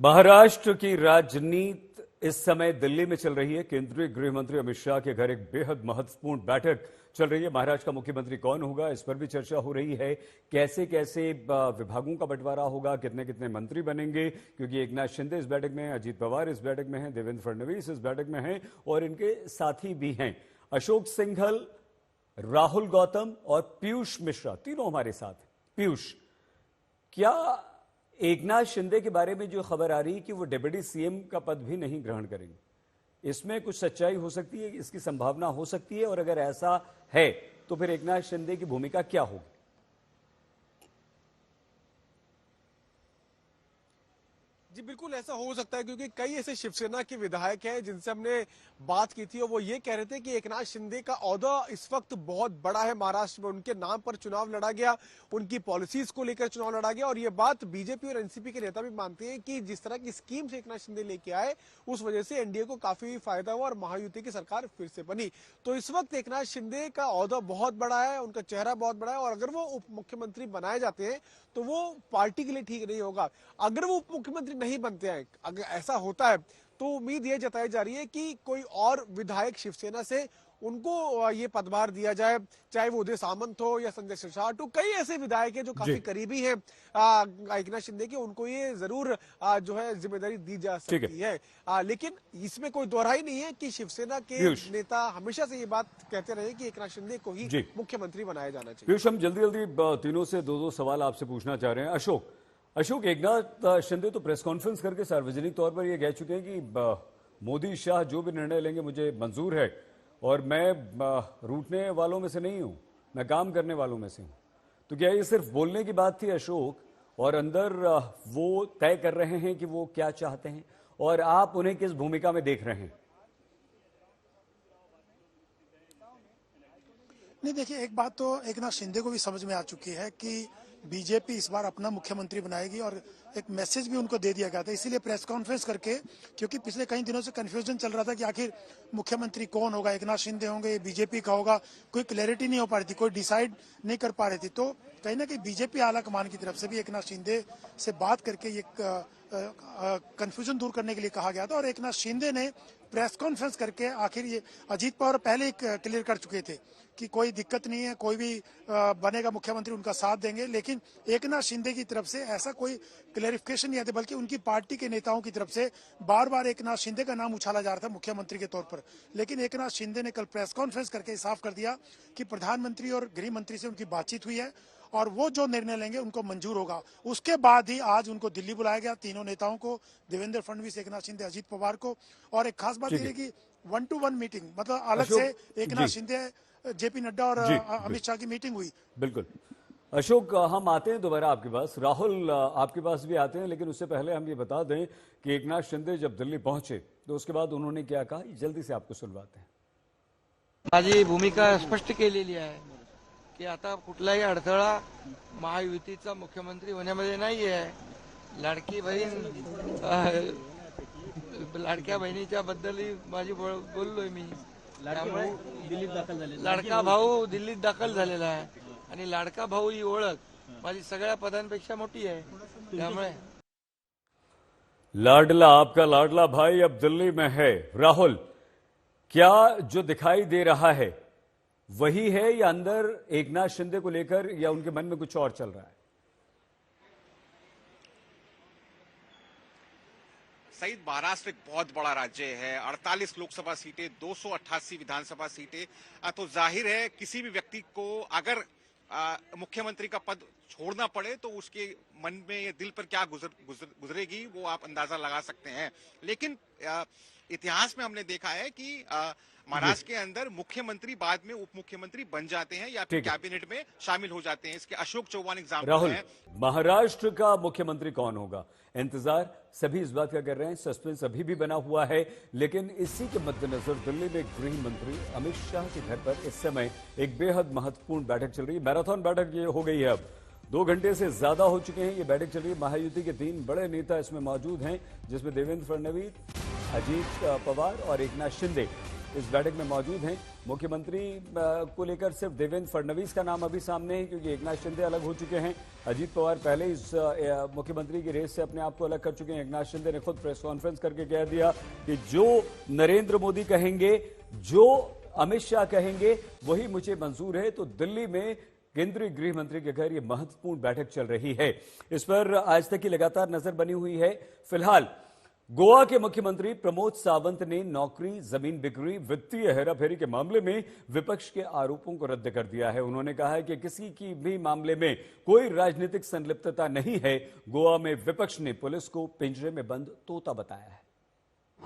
महाराष्ट्र की राजनीति इस समय दिल्ली में चल रही है। केंद्रीय गृह मंत्री अमित शाह के घर एक बेहद महत्वपूर्ण बैठक चल रही है। महाराष्ट्र का मुख्यमंत्री कौन होगा, इस पर भी चर्चा हो रही है। कैसे कैसे विभागों का बंटवारा होगा, कितने कितने मंत्री बनेंगे, क्योंकि एकनाथ शिंदे इस बैठक में हैं, अजीत पवार इस बैठक में हैं, देवेंद्र फडणवीस इस बैठक में हैं और इनके साथी भी हैं अशोक सिंघल, राहुल गौतम और पीयूष मिश्रा, तीनों हमारे साथ हैं। पीयूष, क्या एकनाथ शिंदे के बारे में जो खबर आ रही है कि वो डिप्टी सीएम का पद भी नहीं ग्रहण करेंगे, इसमें कुछ सच्चाई हो सकती है, इसकी संभावना हो सकती है? और अगर ऐसा है तो फिर एकनाथ शिंदे की भूमिका क्या होगी? जी बिल्कुल ऐसा हो सकता है, क्योंकि कई ऐसे शिवसेना के विधायक हैं जिनसे हमने बात की थी और वो ये कह रहे थे कि एकनाथ शिंदे का ओहदा इस वक्त बहुत बड़ा है महाराष्ट्र में। उनके नाम पर चुनाव लड़ा गया, उनकी पॉलिसीज को लेकर चुनाव लड़ा गया और ये बात बीजेपी और एनसीपी के नेता भी मानते हैं कि जिस तरह की स्कीम से एकनाथ शिंदे लेके आए उस वजह से एनडीए को काफी फायदा हुआ और महायुति की सरकार फिर से बनी। तो इस वक्त एकनाथ शिंदे का ओहदा बहुत बड़ा है, उनका चेहरा बहुत बड़ा है और अगर वो उप मुख्यमंत्री बनाए जाते हैं तो वो पार्टी के लिए ठीक नहीं होगा। अगर वो उप मुख्यमंत्री नहीं बनते हैं, अगर ऐसा होता है तो उम्मीद ये जताई जा रही है कि कोई और विधायक शिवसेना से उनको ये पदभार दिया जाए, चाहे वो उदय सामंत हो या संजय सिरसाट हो। कई ऐसे विधायक हैं जो काफी करीबी हैं एकनाथ शिंदे के, उनको ये जरूर जो है जिम्मेदारी दी जा सकती है। लेकिन इसमें कोई दोहराई नहीं है कि शिवसेना के नेता हमेशा से ये बात कहते रहे कि एकनाथ शिंदे को ही मुख्यमंत्री बनाया जाना चाहिए। पीयूष, हम जल्दी जल्दी तीनों से दो सवाल आपसे पूछना चाह रहे हैं। अशोक, एकनाथ शिंदे तो प्रेस कॉन्फ्रेंस करके सार्वजनिक तौर पर यह कह चुके हैं कि मोदी शाह जो भी निर्णय लेंगे मुझे मंजूर है और मैं रूठने वालों में से नहीं हूं, मैं काम करने वालों में से हूं। तो क्या ये सिर्फ बोलने की बात थी अशोक, और अंदर वो तय कर रहे हैं कि वो क्या चाहते हैं, और आप उन्हें किस भूमिका में देख रहे हैं? नहीं, देखिए, एक बात तो एकनाथ शिंदे को भी समझ में आ चुकी है कि बीजेपी इस बार अपना मुख्यमंत्री बनाएगी और एक मैसेज भी उनको दे दिया गया था, इसीलिए प्रेस कॉन्फ्रेंस करके, क्योंकि पिछले कई दिनों से कंफ्यूजन चल रहा था कि आखिर मुख्यमंत्री कौन होगा, एकनाथ शिंदे होंगे, बीजेपी का होगा, कोई क्लैरिटी नहीं हो पा रही थी, कोई डिसाइड नहीं कर पा रही थी। तो कहीं ना कहीं बीजेपी आला कमान की तरफ से भी एकनाथ शिंदे से बात करके ये कंफ्यूजन दूर करने के लिए कहा गया था और एकनाथ शिंदे ने प्रेस कॉन्फ्रेंस करके आखिर ये अजीत पवार पहले ही क्लियर कर चुके थे कि कोई दिक्कत नहीं है, कोई भी बनेगा मुख्यमंत्री उनका साथ देंगे। लेकिन एकनाथ शिंदे की तरफ से ऐसा कोई क्लैरिफिकेशन नहीं आते, बल्कि उनकी पार्टी के नेताओं की तरफ से बार बार एकनाथ शिंदे का नाम उछाला जा रहा था मुख्यमंत्री के तौर पर। लेकिन एकनाथ शिंदे ने कल प्रेस कॉन्फ्रेंस करके साफ कर दिया कि प्रधानमंत्री और गृह मंत्री से उनकी बातचीत हुई है और वो जो निर्णय लेंगे उनको मंजूर होगा। उसके बाद ही आज उनको दिल्ली बुलाया गया, तीनों नेताओं को, देवेंद्र फडणवीस, एकनाथ शिंदे, अजीत पवार को। और एक खास बात यह है कि 1-to-1 मीटिंग, मतलब अलग से एकनाथ शिंदे, जेपी नड्डा और अमित शाह की मीटिंग हुई। बिल्कुल अशोक, हम आते हैं दोबारा आपके पास, राहुल आपके पास भी आते हैं, लेकिन उससे पहले हम ये बता दें कि एकनाथ शिंदे जब दिल्ली पहुंचे तो उसके बाद उन्होंने क्या कहा, जल्दी से आपको सुनवाते हैं। माझी भूमिका स्पष्ट केलेली आहे की आता कुठलाही अडथळा महायुतीचा मुख्यमंत्री होण्यामध्ये नाही आहे। लाडकी बहीण, लाडक्या बहिणीच्या बद्दलही माझी बोललोय मी, त्यामुळे लाडका भाऊ दिल्लीत दाखल झालेला आहे आणि लाडका भाऊ ही ओळख माझी सगळ्या पदांपेक्षा मोठी आहे। त्यामुळे लाडला, आपका लाडला भाई अब दिल्ली में है। राहुल, क्या जो दिखाई दे रहा है वही है या अंदर एकनाथ शिंदे को लेकर या उनके मन में कुछ और चल रहा है? सईद, महाराष्ट्र एक बहुत बड़ा राज्य है, 48 लोकसभा सीटें, 288 विधानसभा सीटें। तो जाहिर है किसी भी व्यक्ति को अगर मुख्यमंत्री का पद छोड़ना पड़े तो उसके मन में या दिल पर क्या गुजरेगी वो आप अंदाजा लगा सकते हैं। लेकिन इतिहास में हमने देखा है कि महाराष्ट्र के अंदर मुख्यमंत्री बाद में उप मुख्यमंत्री बन जाते हैं या फिर कैबिनेट में शामिल हो जाते हैं। इसके अशोक चौहान एग्जाम्पल है। महाराष्ट्र का मुख्यमंत्री कौन होगा, इंतजार सभी इस बात का कर रहे हैं, सस्पेंस अभी भी बना हुआ है। लेकिन इसी के मद्देनजर दिल्ली में गृह मंत्री अमित शाह के घर पर इस समय एक बेहद महत्वपूर्ण बैठक चल रही है। मैराथन बैठक ये हो गई है, अब 2 घंटे से ज्यादा हो चुके हैं। ये बैठक चल रही है, महायुति के 3 बड़े नेता इसमें मौजूद हैं, जिसमें देवेंद्र फडणवीस, अजीत पवार और एकनाथ शिंदे। इस बैठक में मौजूद हैं। मुख्यमंत्री को लेकर सिर्फ देवेंद्र फडणवीस का नाम अभी सामने है, क्योंकि एकनाथ शिंदे अलग हो चुके हैं। अजीत पवार पहले इस मुख्यमंत्री की रेस से अपने आप को अलग कर चुके हैं। एकनाथ शिंदे ने खुद प्रेस कॉन्फ्रेंस करके कह दिया कि जो नरेंद्र मोदी कहेंगे, जो अमित शाह कहेंगे, वही मुझे मंजूर है। तो दिल्ली में केंद्रीय गृह मंत्री के घर ये महत्वपूर्ण बैठक चल रही है। इस पर आज तक की लगातार नजर बनी हुई है। फिलहाल गोवा के मुख्यमंत्री प्रमोद सावंत ने नौकरी, जमीन बिक्री, वित्तीय हेराफेरी के मामले में विपक्ष के आरोपों को रद्द कर दिया है। उन्होंने कहा है कि किसी की भी मामले में कोई राजनीतिक संलिप्तता नहीं है। गोवा में विपक्ष ने पुलिस को पिंजरे में बंद तोता बताया है।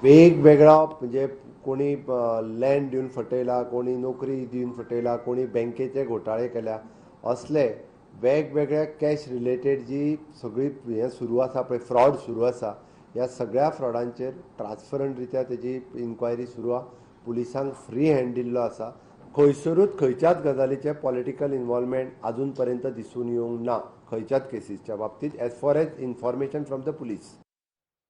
वेगवेगळा म्हणजे कोणी लँड दिवन फटयला, कोणी नोकरी दिवन फटयला, कोणी बँकेचे घोटाळे केल्या, असले वेगवेगळ्या कॅश रिलेटेड जी सगळी हे सुरू आसा पळय, फ्रॉड सुरू आसा, ह्या सगळ्या फ्रॉडांचेर ट्रान्सपरंट रित्या तेजी इन्क्वायरी सुरू आहा। पुलिसांक फ्री हँड दिल्लो आसा। खंयसरूच खंयच्याच गजालीचे पॉलिटिकल इन्वॉल्वमेंट अजून पर्यंत दिसून येवंक ना खंयच्याच केसीसच्या बाबतीत, as far as information from the police.